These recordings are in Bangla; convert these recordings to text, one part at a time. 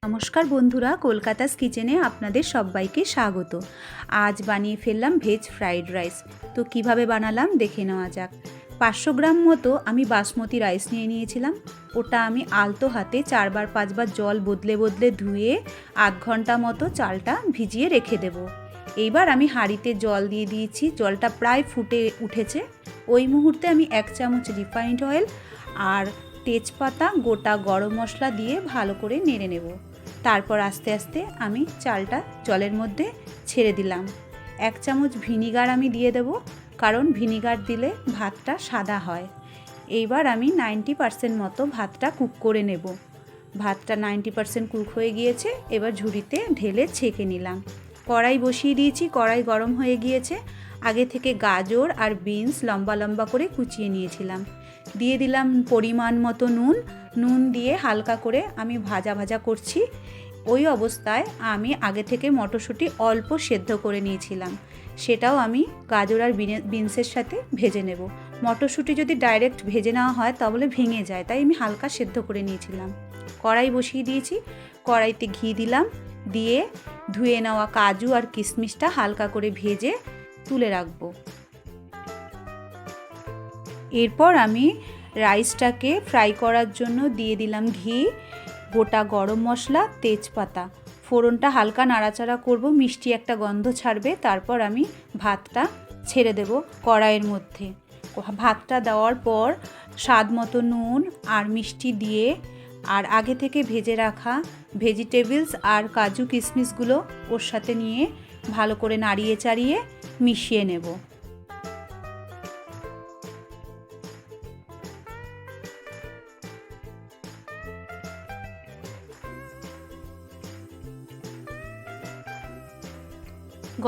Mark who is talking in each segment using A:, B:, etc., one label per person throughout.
A: নমস্কার বন্ধুরা, কলকাতাস কিচেনে আপনাদের সবাইকে স্বাগত। আজ বানিয়ে ফেললাম ভেজ ফ্রাইড রাইস। তো কিভাবে বানালাম দেখে নেওয়া যাক। 500 গ্রাম মতো আমি বাসমতি রাইস নিয়ে নিয়েছিলাম। ওটা আমি আলতো হাতে 4-5 বার জল বদলে বদলে ধুয়ে আধ ঘন্টা মতো চালটা ভিজিয়ে রেখে দেব। এইবার আমি হাঁড়িতে জল দিয়ে দিয়েছি, জলটা প্রায় ফুটে উঠেছে। ওই মুহূর্তে আমি 1 চামচ রিফাইন্ড অয়েল আর তেজপাতা, গোটা গরম মশলা দিয়ে ভালো করে নেড়ে নেব। তারপর আস্তে আস্তে আমি চালটা জলের মধ্যে ছেড়ে দিলাম। 1 চামচ ভিনিগার আমি দিয়ে দেব, কারণ ভিনিগার দিলে ভাতটা সাদা হয়। এইবার আমি 90% মতো ভাতটা কুক করে নেব। ভাতটা 90% কুক হয়ে গিয়েছে। এবার ঝুড়িতে ঢেলে ছেঁকে নিলাম। কড়াই বসিয়ে দিয়েছি, কড়াই গরম হয়ে গিয়েছে। আগে থেকে গাজর আর বিনস লম্বা লম্বা করে কুচিয়ে নিয়েছিলাম। দিয়ে দিলাম পরিমাণ মতো নুন দিয়ে হালকা করে আমি ভাজা ভাজা করছি। ওই অবস্থায় আমি আগে থেকে মটরশুঁটি অল্প সেদ্ধ করে নিয়েছিলাম, সেটাও আমি গাজর আর বিনসের সাথে ভেজে নেব। মটরশুঁটি যদি ডাইরেক্ট ভেজে নেওয়া হয় তাহলে ভেঙে যায়, তাই আমি হালকা সেদ্ধ করে নিয়েছিলাম। কড়াই বসিয়ে দিয়েছি, কড়াইতে ঘি দিলাম, দিয়ে ধুয়ে নেওয়া কাজু আর কিশমিশটা হালকা করে ভেজে তুলে রাখবো। এরপর আমি রাইসটাকে ফ্রাই করার জন্য দিয়ে দিলাম ঘি, গোটা গরম মশলা, তেজপাতা। ফোড়নটা হালকা নাড়াচাড়া করব, মিষ্টি একটা গন্ধ ছাড়বে। তারপর আমি ভাতটা ছেড়ে দেব কড়াইয়ের মধ্যে। ভাতটা দেওয়ার পর স্বাদ মতো নুন আর মিষ্টি দিয়ে আর আগে থেকে ভেজে রাখা ভেজিটেবলস আর কাজু কিশমিশগুলো ওর সাথে নিয়ে ভালো করে নাড়িয়ে চাড়িয়ে মিশিয়ে নেব।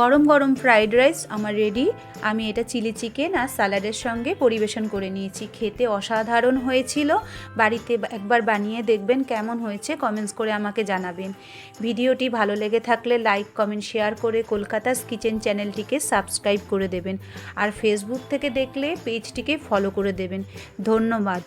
A: গরম গরম ফ্রাইড রাইস আমার রেডি। আমি এটা চিলি চিকেন আর স্যালাডের সঙ্গে পরিবেশন করে নিয়েছি। খেতে অসাধারণ হয়েছিল। বাড়িতে একবার বানিয়ে দেখবেন, কেমন হয়েছে কমেন্টস করে আমাকে জানাবেন। ভিডিওটি ভালো লেগে থাকলে লাইক, কমেন্ট, শেয়ার করে কলকাতাস কিচেন চ্যানেলটিকে সাবস্ক্রাইব করে দেবেন। আর ফেসবুক থেকে দেখলে পেজটিকে ফলো করে দেবেন। ধন্যবাদ।